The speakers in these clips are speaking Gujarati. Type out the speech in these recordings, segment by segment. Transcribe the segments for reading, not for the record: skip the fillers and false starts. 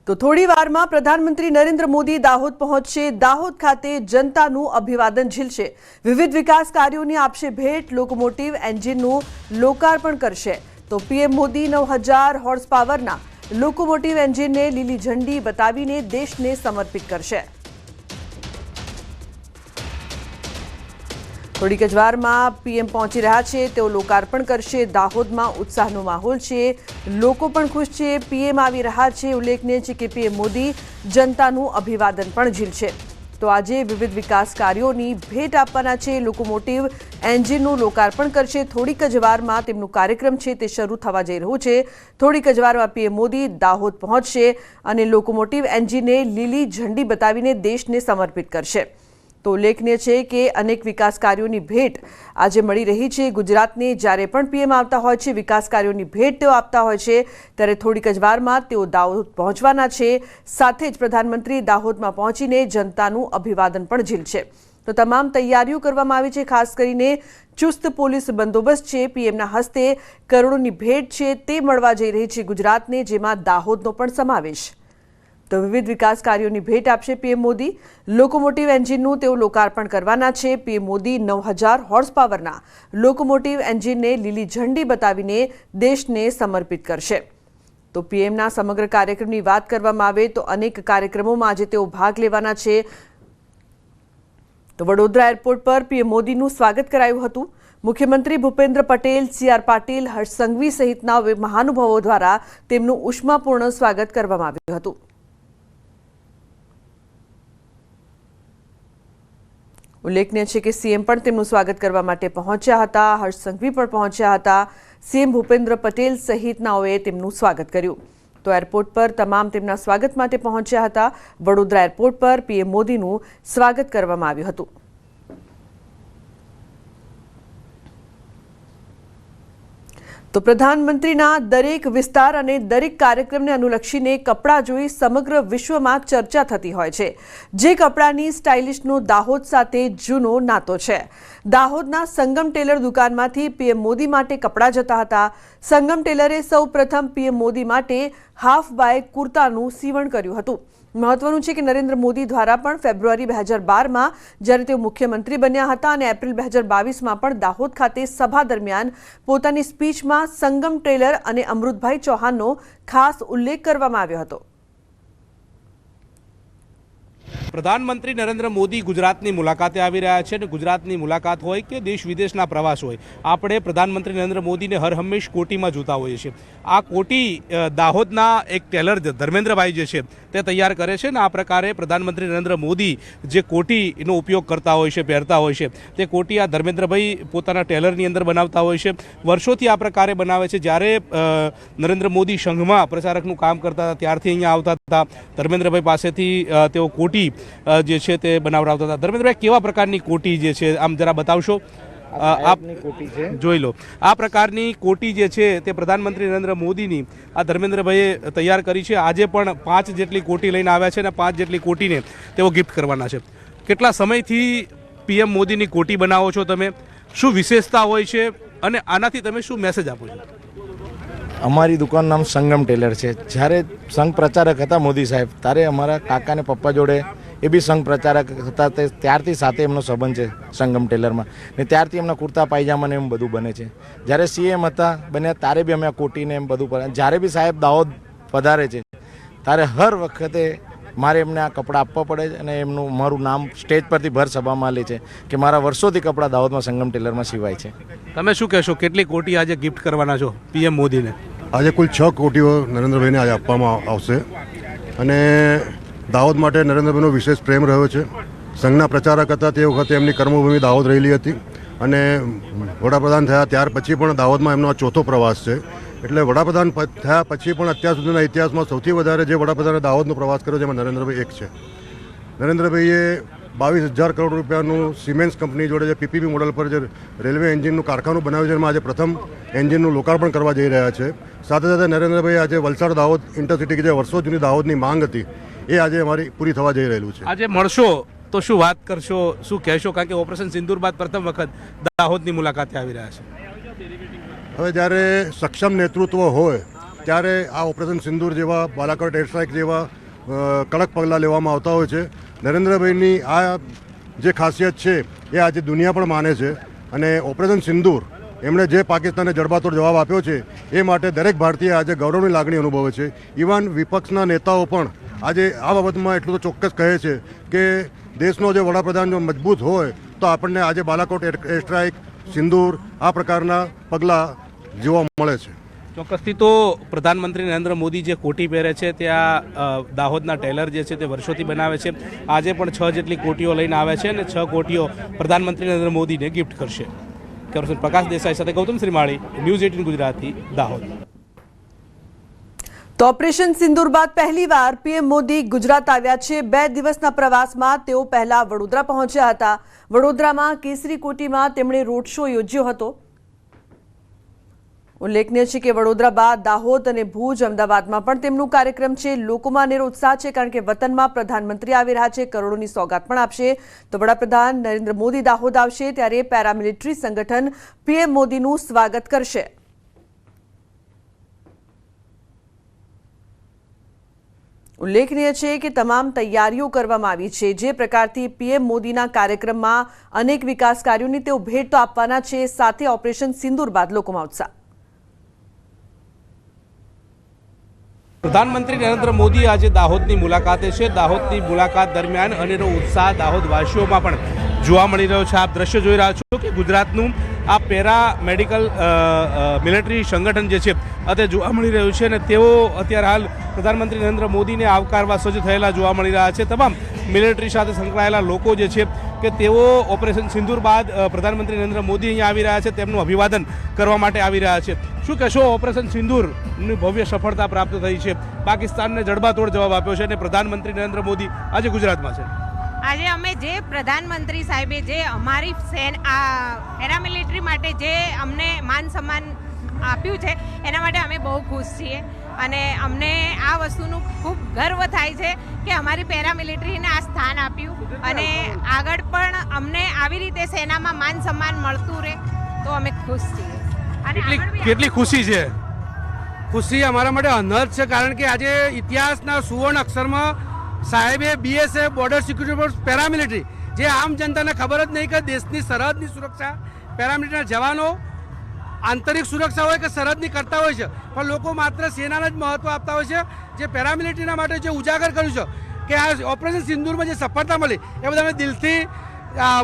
તો થોડી વારમાં પ્રધાનમંત્રી નરેન્દ્ર મોદી દાહોદ પહોંચશે। દાહોદ ખાતે જનતાનું અભિવાદન ઝીલશે। વિવિધ વિકાસ કાર્યોની આપશે ભેટ। લોકોમોટિવ એન્જિનનું લોકાર્પણ કરશે। તો પીએમ મોદી 9000 હોર્સ પાવરના લોકોમોટિવ એન્જિનને લીલી ઝંડી બતાવીને દેશને સમર્પિત કરશે। થોડીક જ વારમાં પીએમ પહોંચી રહ્યા છે, તેઓ લોકાર્પણ કરશે। દાહોદમાં ઉત્સાહનો માહોલ છે, લોકો પણ ખુશ છે। પીએમ આવી રહ્યા છે। ઉલ્લેખનીય છે કે પીએમ મોદી જનતાનું અભિવાદન પણ ઝીલશે। તો આજે વિવિધ વિકાસ કાર્યોની ભેટ આપવાના છે। લોકોમોટિવ એન્જિનનું લોકાર્પણ કરશે। થોડીક જ વારમાં તેમનો કાર્યક્રમ છે તે શરૂ થવા જઈ રહ્યું છે। થોડીક જ વારમાં પીએમ મોદી દાહોદ પહોંચશે અને લોકોમોટિવ એન્જિનને લીલી ઝંડી બતાવીને દેશને સમર્પિત કરશે। તો ઉલ્લેખનીય છે કે અનેક વિકાસ કાર્યોની ભેટ આજે મળી રહી છે। ગુજરાતને જ્યારે પણ પીએમ આવતા હોય છે, વિકાસ કાર્યોની ભેટ તેઓ આપતા હોય છે, ત્યારે થોડીક જ વારમાં તેઓ દાહોદ પહોંચવાના છે। સાથે જ પ્રધાનમંત્રી દાહોદમાં પહોંચીને જનતાનું અભિવાદન પણ ઝીલશે। તો તમામ તૈયારીઓ કરવામાં આવી છે। ખાસ કરીને ચુસ્ત પોલીસ બંદોબસ્ત છે। પીએમના હસ્તે કરોડોની ભેટ છે તે મળવા જઈ રહી છે ગુજરાતને, જેમાં દાહોદનો પણ સમાવેશ। તો વિવિધ વિકાસ કાર્યોની ભેટ આપશે પીએમ મોદી। લોકોમોટિવ એન્જિનનું તેઓ લોકાર્પણ કરવાના છે। પીએમ મોદી 9000 હોર્સ પાવરના લોકોમોટિવ એન્જિનને લીલી ઝંડી બતાવીને દેશને સમર્પિત કરશે। તો પીએમના સમગ્ર કાર્યક્રમની વાત કરવામાં આવે તો અનેક કાર્યક્રમોમાં આજે તેઓ ભાગ લેવાના છે। તો વડોદરા એરપોર્ટ પર પીએમ મોદીનું સ્વાગત કરાયું હતું। મુખ્યમંત્રી ભૂપેન્દ્ર પટેલ, CR પાટીલ, હર્ષ સંઘવી સહિતના મહાનુભાવો દ્વારા તેમનું ઉષ્માપૂર્ણ સ્વાગત કરવામાં આવ્યું હતું। ઉલ્લેખનીય છે કે સીએમ પણ તેમનું સ્વાગત કરવા માટે પહોંચ્યા હતા। હર્ષ સંઘવી પણ પહોંચ્યા હતા। સીએમ ભૂપેન્દ્ર પટેલ સહિતનાઓએ તેમનું સ્વાગત કર્યું। તો એરપોર્ટ પર તમામ તેમના સ્વાગત માટે પહોંચ્યા હતા। વડોદરા એરપોર્ટ પર પીએમ મોદીનું સ્વાગત કરવામાં આવ્યું હતું। તો પ્રધાનમંત્રીના દરેક વિસ્તાર અને દરેક કાર્યક્રમને અનુલક્ષીને કપડાં જોઈ સમગ્ર વિશ્વમાં ચર્ચા થતી હોય છે। જે કપડાની સ્ટાઇલિશનો દાહોદ સાથે જૂનો નાતો છે। દાહોદના સંગમ ટેલર દુકાનમાંથી પીએમ મોદી માટે કપડાં જતા હતા। સંગમ ટેલરે સૌ પ્રથમ પીએમ મોદી માટે હાફ બાય કુર્તાનું સીવણ કર્યું હતું। મહત્વનું છે કે નરેન્દ્ર મોદી દ્વારા પણ ફેબ્રુઆરી 2012માં જ્યારે તેઓ મુખ્યમંત્રી બન્યા હતા અને એપ્રિલ 2022માં પણ દાહોદ ખાતે સભા દરમિયાન પોતાની સ્પીચમાં સંગમ ટેલર અને અમૃતભાઈ ચૌહાણનો ખાસ ઉલ્લેખ કરવામાં આવ્યો હતો। પ્રધાનમંત્રી નરેન્દ્ર મોદી ગુજરાતની મુલાકાતે આવી રહ્યા છે અને ગુજરાતની મુલાકાત હોય કે દેશ વિદેશના પ્રવાસ હોય, આપણે પ્રધાનમંત્રી નરેન્દ્ર મોદીને હર હંમેશ કોટીમાં જોતા હોઈએ છીએ। આ કોટી દાહોદના એક ટેલર ધર્મેન્દ્રભાઈ જે છે તે તૈયાર કરે છે ને આ પ્રકારે પ્રધાનમંત્રી નરેન્દ્ર મોદી જે કોટીનો ઉપયોગ કરતા હોય છે, પહેરતા હોય છે, તે કોટી આ ધર્મેન્દ્રભાઈ પોતાના ટેલરની અંદર બનાવતા હોય છે। વર્ષોથી આ પ્રકારે બનાવે છે। જ્યારે નરેન્દ્ર મોદી સંઘમાં પ્રચારકનું કામ કરતા હતા ત્યારથી અહીંયા આવતા હતા। ધર્મેન્દ્રભાઈ પાસેથી તેઓ કોટી જે છે તે બનાવડાવતા હતા। ધર્મેન્દ્રભાઈ, કેવા પ્રકારની કોટી જે છે આમ જરા બતાવશો? આપ જોઈ લો, આ પ્રકારની કોટી જે છે તે પ્રધાનમંત્રી નરેન્દ્ર મોદીની આ ધર્મેન્દ્રભાઈએ તૈયાર કરી છે। આજે પણ 5 જેટલી કોટી લઈને આવ્યા છે અને 5 જેટલી કોટીને તેઓ ગિફ્ટ કરવાના છે। કેટલા સમયથી પીએમ મોદીની કોટી બનાવો છો તમે? શું વિશેષતા હોય છે અને આનાથી તમે શું મેસેજ આપો છો? અમારી દુકાનનું નામ સંગમ ટેલર છે। જ્યારે સંઘ પ્રચારક હતા મોદી સાહેબ, ત્યારે અમારા કાકા અને પપ્પા જોડે એ બી સંઘ પ્રચારક હતા, તે ત્યારથી સાથે એમનો સંબંધ છે સંગમ ટેલરમાં, ને ત્યારથી એમના કુર્તા પાયજામાને એમ બધું બને છે। જ્યારે સીએમ હતા બન્યા ત્યારે બી અમે આ કોટીને એમ બધું પર, જ્યારે બી સાહેબ દાહોદ પધારે છે ત્યારે હર વખતે મારે એમને આ કપડાં આપવા પડે છે અને એમનું મારું નામ સ્ટેજ પરથી ભર સભામાં લે છે કે મારા વર્ષોથી કપડાં દાહોદમાં સંગમ ટેલરમાં સિવાય છે। તમે શું કહેશો, કેટલી કોટી આજે ગિફ્ટ કરવાના છો પીએમ મોદીને? આજે કુલ 6 કોટીઓ નરેન્દ્રભાઈને આજે આપવામાં આવશે અને દાહોદ માટે નરેન્દ્રભાઈનો વિશેષ પ્રેમ રહ્યો છે। સંઘના પ્રચારક હતા તે વખતે એમની કર્મભૂમિ દાહોદ રહેલી હતી અને વડાપ્રધાન થયા ત્યાર પછી પણ દાહોદમાં એમનો આ 4થો પ્રવાસ છે। એટલે વડાપ્રધાન થયા પછી પણ અત્યાર સુધીના ઇતિહાસમાં સૌથી વધારે જે વડાપ્રધાને દાહોદનો પ્રવાસ કર્યો જેમાં નરેન્દ્રભાઈ એક છે। નરેન્દ્રભાઈએ 22,000 કરોડ રૂપિયાનું સિમેન્સ કંપની જોડે જે પીપીપી મોડલ પર જે રેલવે એન્જિનનું કારખાનું બનાવ્યું છે એમાં આજે પ્રથમ એન્જિનનું લોકાર્પણ કરવા જઈ રહ્યા છે। સાથે સાથે નરેન્દ્રભાઈ આજે વલસાડ દાહોદ ઇન્ટરસિટી કે જે વર્ષો જૂની દાહોદની માંગ હતી એ આજે અમારી પૂરી થવા જઈ રહેલું છે। આજે મળશો તો શું વાત કરશો, શું કહેશો? કારણ કે ઓપરેશન સિંદૂર બાદ પ્રથમ વખત દાહોદની મુલાકાતે આવી રહ્યા છે। હવે જ્યારે સક્ષમ નેતૃત્વ હોય ત્યારે આ ઓપરેશન સિંદૂર જેવા બાલાકોટ એર સ્ટ્રાઇક જેવા કડક પગલાં લેવામાં આવતા હોય છે. નરેન્દ્રભાઈની આ જે ખાસિયત છે એ આજે દુનિયા પણ માને છે અને ઓપરેશન સિંદૂર એમણે જે પાકિસ્તાનને જડબાતોડ જવાબ આપ્યો છે એ માટે દરેક ભારતીય આજે ગૌરવની લાગણી અનુભવે છે. ઇવન વિપક્ષના નેતાઓ પણ આજે આ બાબતમાં એટલું તો ચોક્કસ કહે છે કે દેશનો જે વડાપ્રધાન જો મજબૂત હોય તો આપણને આજે બાલાકોટ એર સ્ટ્રાઇક, સિંદૂર આ પ્રકારના પગલાં જોવા મળે છે. ચોક્કસથી તો પ્રધાનમંત્રી નરેન્દ્ર મોદી જે કોટી પહેરે છે ત્યાં દાહોદના ટેલર જે છે તે વર્ષોથી બનાવે છે. આજે પણ 6 જેટલી કોટીઓ લઈને આવે છે અને 6 કોટીઓ પ્રધાનમંત્રી નરેન્દ્ર મોદીને ગિફ્ટ કરશે. કેમેરામેન પ્રકાશ દેસાઈ સાથે ગૌતમ શ્રીમાળી, ન્યૂઝ 18 ગુજરાતી, દાહોદ. તો ઓપરેશન સિંદૂર બાદ પહેલીવાર પીએમ મોદી ગુજરાત આવ્યા છે. 2 દિવસના પ્રવાસમાં તેઓ પહેલા વડોદરા પહોંચ્યા હતા. વડોદરામાં કેસરી કોટીમાં તેમણે રોડ શો યોજ્યો હતો. ઉલ્લેખનીય છે કે વડોદરા બાદ દાહોદ અને ભુજ, અમદાવાદમાં પણ તેમનું કાર્યક્રમ છે. લોકોમાં અનેરો ઉત્સાહ છે કારણ કે વતનમાં પ્રધાનમંત્રી આવી રહ્યા છે, કરોડોની સોગાત પણ આપશે. તો વડાપ્રધાન નરેન્દ્ર મોદી દાહોદ આવશે ત્યારે પેરામિલિટરી સંગઠન પીએમ મોદીનું સ્વાગત કરશે. ઉલ્લેખનીય છે કે તમામ તૈયારીઓ કરવામાં આવી છે. જે પ્રકારથી પીએમ મોદીના કાર્યક્રમમાં અનેક વિકાસ કાર્યોની તેઓ ભેટ તો આપવાના છે, સાથે ઓપરેશન સિંદૂર બાદ લોકોમાં ઉત્સાહ. પ્રધાનમંત્રી નરેન્દ્ર મોદી આજે દાહોદની મુલાકાતે છે. દાહોદની મુલાકાત દરમિયાન અનેરો ઉત્સાહ દાહોદવાસીઓમાં પણ જોવા મળી રહ્યો છે. આપ દ્રશ્ય જોઈ રહ્યા છો કે ગુજરાતનું આ પેરા મેડિકલ મિલિટરી સંગઠન જે છે તે જોવા મળી રહ્યું છે અને તેઓ અત્યારે હાલ પ્રધાનમંત્રી નરેન્દ્ર મોદીને આવકારવા સજ્જ થયેલા જોવા મળી રહ્યા છે. તમામ મિલિટરી સાથે સંકળાયેલા લોકો જે છે કે તેઓ ઓપરેશન સિંદૂર બાદ પ્રધાનમંત્રી નરેન્દ્ર મોદી અહીંયા આવી રહ્યા છે, તેમનું અભિવાદન કરવા માટે આવી રહ્યા છે. શું કહેશો, ઓપરેશન સિંદૂરની ભવ્ય સફળતા પ્રાપ્ત થઈ છે, પાકિસ્તાનને જડબાતોડ જવાબ આપ્યો છે અને પ્રધાનમંત્રી નરેન્દ્ર મોદી આજે ગુજરાતમાં છે. આજે અમે જે પ્રધાનમંત્રી સાહેબે જે અમારી પેરામિલિટરી માટે જે અમને માન સન્માન આપ્યું છે એના માટે અમે બહુ ખુશ છીએ અને અમને આ વસ્તુનું ખૂબ ગર્વ થાય છે કે અમારી પેરામિલિટરીને આ સ્થાન આપ્યું અને આગળ પણ અમને આવી રીતે સેનામાં માન સન્માન મળતું રહે તો અમે ખુશ છીએ. અને કેટલી ખુશી છે? ખુશી અમારા માટે અનહદ છે કારણ કે આજે ઇતિહાસના સુવર્ણ અક્ષરમાં સાહેબે BSF, border security force, paramilitary જે આમ જનતાને ખબર જ નહીં કે દેશની સરહદની સુરક્ષા પેરામિલિટરીના જવાનો આંતરિક સુરક્ષા હોય કે સરહદની કરતા હોય છે, પણ લોકો માત્ર સેનાને જ મહત્વ આપતા હોય છે. જે પેરામિલિટરીના માટે જે ઉજાગર કર્યું છે કે આ ઓપરેશન સિંદૂરમાં જે સફળતા મળી એ બધાને દિલથી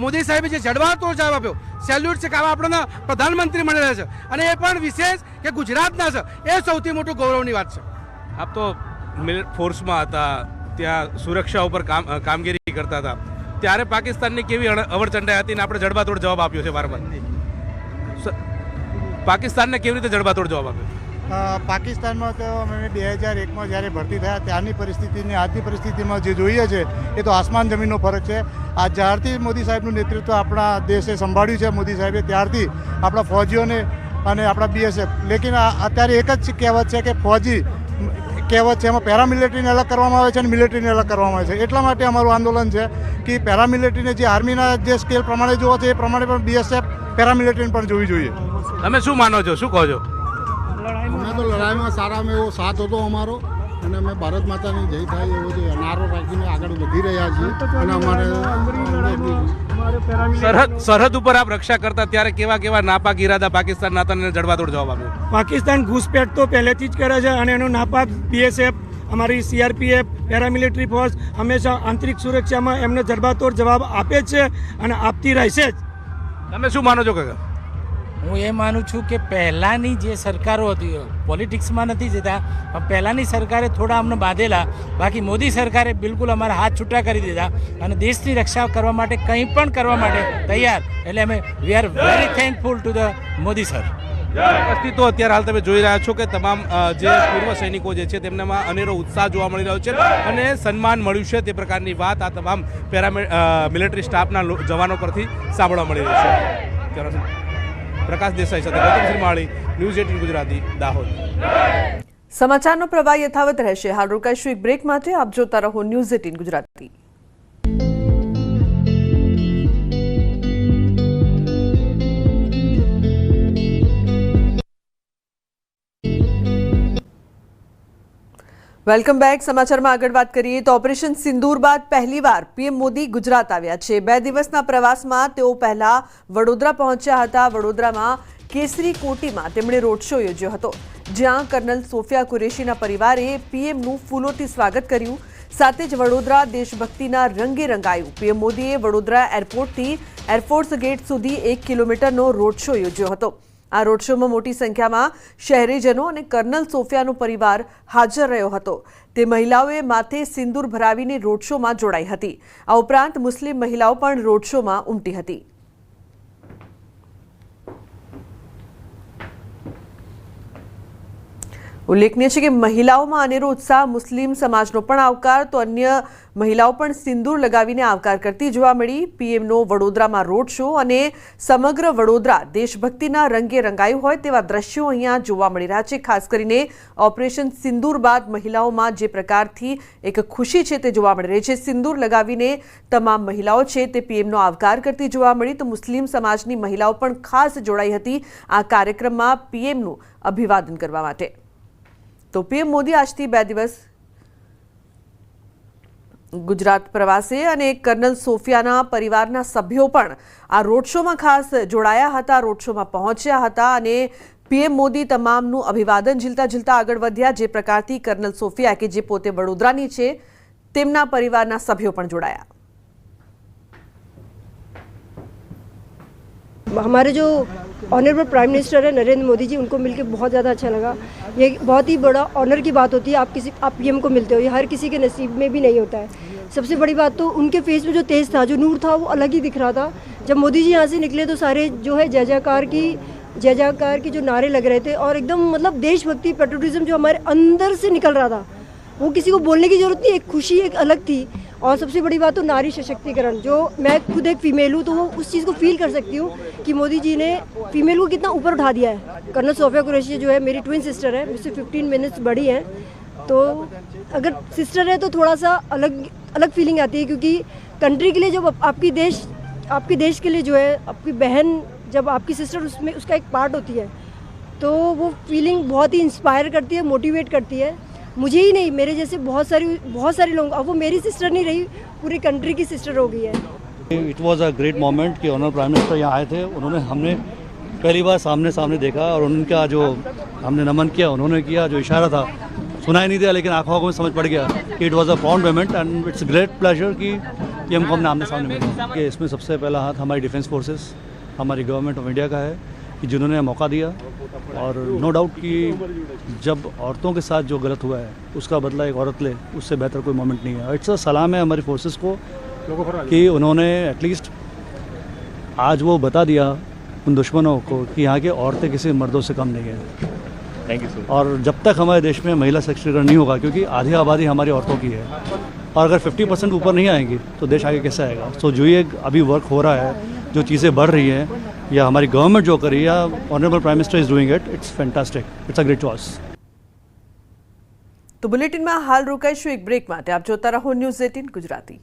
મોદી સાહેબે જે જડબાતોડ જવાબ આપ્યો, સેલ્યુટ છે કે આવા આપણને પ્રધાનમંત્રી મળી રહ્યા છે અને એ પણ વિશેષ કે ગુજરાતના છે, એ સૌથી મોટું ગૌરવની વાત છે. આપ તો ફોર્સમાં હતા, ત્યાં સુરક્ષા ઉપર કામગીરી કરતા હતા, ત્યારે પાકિસ્તાનની કેવી અવરચંડાઈ હતી ને આપણે જડબાતોડ જવાબ આપ્યો છે વારંવાર. પાકિસ્તાનને કેવી રીતે જડબાતોડ જવાબ આપ્યો? પાકિસ્તાનમાં તો અમે 2001માં જ્યારે ભરતી થયા ત્યારની પરિસ્થિતિને આજની પરિસ્થિતિમાં જે જોઈએ છે એ તો આસમાન જમીનનો ફરક છે. આ જ્યારથી મોદી સાહેબનું નેતૃત્વ આપણા દેશે સંભાળ્યું છે મોદી સાહેબે, ત્યારથી આપણા ફૌજીઓને અને આપણા બીએસએફ, લેકિન અત્યારે એક જ કહેવત છે કે ફૌજી કહેવત છે એમાં પેરામિલિટરીને અલગ કરવામાં આવે છે અને મિલિટરીને અલગ કરવામાં આવે છે. એટલા માટે અમારું આંદોલન છે કે પેરામિલિટરીને જે આર્મીના જે સ્કેલ પ્રમાણે જોવો છે એ પ્રમાણે પણ બીએસએફ પેરામિલિટરીને પણ જોવી જોઈએ. તમે શું માનો છો, શું કહો છો? અમે તો લડાઈમાં સારામાં એવો સાથ હતો અમારો અને અમે ભારત માતાની જય થાય એવો જે નારો રાખીને આગળ વધી રહ્યા છીએ અને અમારે સરહદ ઉપર આપ રક્ષા કરતા ત્યારે કેવા કેવા નાપાક ઈરાદા પાકિસ્તાન નાતાને જડબાતોડ જવાબ આપ્યો? પાકિસ્તાન ઘૂસપેઠ તો પહેલેથી જ કરે છે અને એનો નાપાક બીએસએફ, અમારી સીઆરપીએફ, પેરામિલિટરી ફોર્સ હંમેશા આંતરિક સુરક્ષામાં એમને જડબાતોડ જવાબ આપે જ છે અને આપતી રહેશે જ. તમે શું માનો છો કાકા? હું એ માનું છું કે પહેલાંની જે સરકારો હતી, પોલિટિક્સમાં નથી જતા, પણ પહેલાંની સરકારે થોડા અમને બાંધેલા, બાકી મોદી સરકારે બિલકુલ અમારા હાથ છૂટા કરી દીધા અને દેશની રક્ષા કરવા માટે કંઈ પણ કરવા માટે તૈયાર. એટલે અમે we are very thankful to the Modi sir. તો અત્યારે હાલ તમે જોઈ રહ્યા છો કે તમામ જે પૂર્વ સૈનિકો જે છે તેમનામાં અનેરો ઉત્સાહ જોવા મળી રહ્યો છે અને સન્માન મળ્યું છે તે પ્રકારની વાત આ તમામ મિલિટરી સ્ટાફના જવાનો પરથી સાંભળવા મળી રહી છે. પ્રકાશ દેસાઈ સાથે ગૌતમ શ્રીમાળી, ન્યૂઝ 18 ગુજરાતી, દાહોદ. સમાચારનો પ્રવાહ યથાવત રહેશે. હાલ રોકાઈશું એક બ્રેક માટે. આપ જોતા રહો ન્યૂઝ 18 ગુજરાતી. Welcome back. સમાચારમાં આગળ વાત કરીએ તો ઓપરેશન સિંદૂર બાદ પહેલીવાર પીએમ મોદી ગુજરાત આવ્યા છે. 2 દિવસના પ્રવાસમાં તેઓ પહેલા વડોદરા પહોંચ્યા હતા. વડોદરામાં કેસરી કોટીમાં તેમણે રોડ શો યોજ્યો હતો, જ્યાં કર્નલ સોફિયા કુરેશીના પરિવારે પીએમનું ફૂલોથી સ્વાગત કર્યું. સાથે જ વડોદરા દેશભક્તિના રંગે રંગાયું. પીએમ મોદીએ વડોદરા એરપોર્ટથી એરફોર્સ ગેટ સુધી 1 કિલોમીટરનો રોડ શો યોજ્યો હતો. આ રોડ શોમાં મોટી સંખ્યામાં શહેરીજનો અને કર્નલ સોફિયાનો પરિવાર હાજર રહ્યો હતો. તે મહિલાઓએ માથે સિંદૂર ભરાવીને રોડ શોમાં જોડાઈ હતી. આ ઉપરાંત મુસ્લિમ મહિલાઓ પણ રોડ શોમાં ઉમટી હતી. ઉલ્લેખનીય છે કે મહિલાઓમાં અનેરો ઉત્સાહ. મુસ્લિમ સમાજનો પણ આવકાર તો અન્ય મહિલાઓ પણ સિંદૂર લગાવીને આવકાર કરતી જોવા મળી. પીએમનો વડોદરામાં રોડ શો અને સમગ્ર વડોદરા દેશભક્તિના રંગે રંગાયું હોય તેવા દ્રશ્યો અહીંયા જોવા મળી રહ્યા છે. ખાસ કરીને ઓપરેશન સિંદૂર બાદ મહિલાઓમાં જે પ્રકારથી એક ખુશી છે તે જોવા મળી રહી છે. સિંદૂર લગાવીને તમામ મહિલાઓ છે તે પીએમનો આવકાર કરતી જોવા મળી. તો મુસ્લિમ સમાજની મહિલાઓ પણ ખાસ જોડાઈ હતી આ કાર્યક્રમમાં પીએમનું અભિવાદન કરવા માટે. તો પીએમ મોદી આજથી 2 દિવસ ગુજરાત પ્રવાસે અને કર્નલ સોફિયાના પરિવારના સભ્યો પણ આ રોડ શોમાં ખાસ જોડાયા હતા, રોડ શોમાં પહોંચ્યા હતા અને પીએમ મોદી તમામનું અભિવાદન ઝીલતા આગળ વધ્યા. જે પ્રકારથી કર્નલ સોફિયા કે જે પોતે વડોદરાની છે તેમના પરિવારના સભ્યો પણ જોડાયા. हमारे जो ऑनरेबल प्राइम मिनिस्टर है नरेंद्र मोदी जी, उनको मिलकर बहुत ज़्यादा अच्छा लगा. ये बहुत ही बड़ा ऑनर की बात होती है, आप पीएम को मिलते हो, ये हर किसी के नसीब में भी नहीं होता है. सबसे बड़ी बात तो उनके फेस में जो तेज था, जो नूर था, वो अलग ही दिख रहा था. जब मोदी जी यहाँ से निकले तो सारे जो है जय जयकार की जो नारे लग रहे थे और एकदम मतलब देशभक्ति पेट्रोटिज्म जो हमारे अंदर से निकल रहा था, वो किसी को बोलने की जरूरत नहीं. एक खुशी एक अलग थी. और सबसे बड़ी बात तो नारी सशक्तिकरण, जो मैं खुद एक फीमेल हूँ तो वो उस चीज़ को फील कर सकती हूँ कि मोदी जी ने फीमेल को कितना ऊपर उठा दिया है. कर्नल सोफिया कुरैशी जो है मेरी ट्विन सिस्टर है, मुझसे 15 मिनट्स बड़ी हैं. तो अगर सिस्टर है तो थोड़ा सा अलग फीलिंग आती है, क्योंकि कंट्री के लिए जब आपकी देश के लिए जो है आपकी बहन, जब आपकी सिस्टर उसमें उसका एक पार्ट होती है तो वो फीलिंग बहुत ही इंस्पायर करती है, मोटिवेट करती है. मुझे ही नहीं, मेरे जैसे बहुत सारे लोग, अब वो मेरी सिस्टर नहीं रही, पूरी कंट्री की सिस्टर हो गई है. It was a great moment कि ऑनर प्राइम मिनिस्टर यहाँ आए थे. हमने पहली बार सामने देखा और उनका जो हमने नमन किया, उन्होंने किया जो इशारा था, सुनाई नहीं दिया लेकिन आंखों में समझ पड़ गया कि it was a proud moment and it's great pleasure कि पीएम को हमने आमने सामने मिला. कि इसमें सबसे पहला हाथ हमारी डिफेंस फोर्सेस, हमारी गवर्नमेंट ऑफ इंडिया का है कि जिन्होंने मौका दिया. और नो डाउट कि जब औरतों के साथ जो गलत हुआ है उसका बदला एक औरत ले, उससे बेहतर कोई मोमेंट नहीं है. इट्स अ सलाम है हमारी फोर्सेस को कि उन्होंने एटलीस्ट आज वो बता दिया उन दुश्मनों को कि यहाँ के औरतें किसी मर्दों से कम नहीं है. Thank you sir. और जब तक हमारे देश में महिला सशक्तिकरण नहीं होगा, क्योंकि आधी आबादी हमारी औरतों की है, और अगर 50% ऊपर नहीं आएंगी तो देश आगे कैसे आएगा. सो जो ये अभी वर्क हो रहा है, जो चीज़ें बढ़ रही हैं, या हमारी गवर्नमेंट जो करी, या honourable prime minister is doing it's fantastic. It's a great choice. તો બુલેટિનમાં હાલ રોકાઈશું એક બ્રેક માટે. આપ જોતા રહો ન્યૂઝ 18 ગુજરાતી.